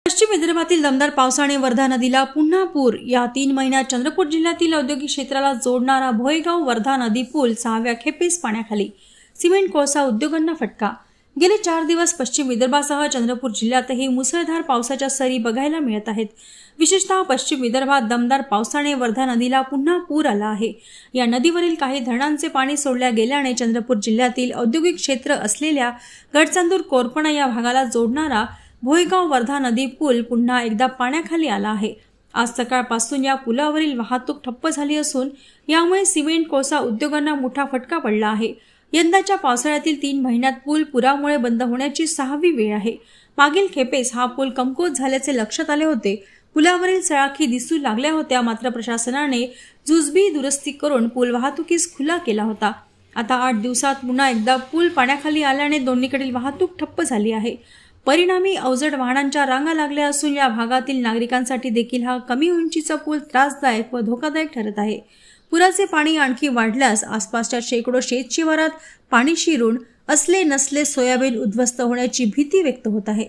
पश्चिम विदर्भातील दमदार पावसाने वर्धा नदीला पुन्हा पूर। या 3 महिन्यात चंद्रपूर जिल्ह्यातील औद्योगिक क्षेत्राला जोडणारा भोयगाव वर्धा नदी पूल 6व्या खेपेस पाण्याखाली। सिमेंट कोळसा उद्योगांना फटका। गेले 4 दिवस पश्चिम विदर्भासह चंद्रपूर जिल्ह्यातही मुसळधार पावसाच्या सरी बघायला मिळत आहेत। विशेषतः पश्चिम विदर्भात दमदार पावसाने वर्धा नदीला पुन्हा पूर आला आहे। या नदीवरील काही धरणांचे पाणी सोडल्या गेल्याने चंद्रपूर जिल्ह्यातील औद्योगिक क्षेत्र असलेल्या गडचांदूर कोरपणा या भागाला जोडणारा भोयगाव वर्धा नदी पूल पुन्हा एकदा पाण्याखाली आला आहे। आज सकाळपासून या पुलावरील वाहतूक ठप्प झाली असून यामुळे सिमेंट कोळसा उद्योगांना मोठा फटका पडला आहे। यंदाच्या पावसाळ्यातील 3 महिन्यात पूल पुरामुळे बंद होण्याची 6वी वेळ आहे। मागील खेपेस हा पूल कमकुवत झाल्याचे लक्षात आले होते। पुलावरील सळाखी दिसू लागल्या होत्या, मात्र प्रशासनाने जुजबी दुरुस्ती करून पूल वाहतुकीस खुला केला होता। आता 8 दिवसात पुन्हा एकदा पूल पाण्याखाली आल्याने दोन्हीकडील वाहतूक ठप्प झाली आहे। परिणामी अवजड वाहनांच्या रांगा लागल्या असून या भागातील नागरिकांसाठी देखील हा कमी उंचीचा पूल त्रासदायक व धोकादायक ठरत आहे। पुराचे पाणी आणखी वाढल्यास आसपासच्या शेकडो शेतशिवारात पाणी शिरून असले नसले सोयाबीन उद्ध्वस्त होण्याची भीती व्यक्त होत आहे।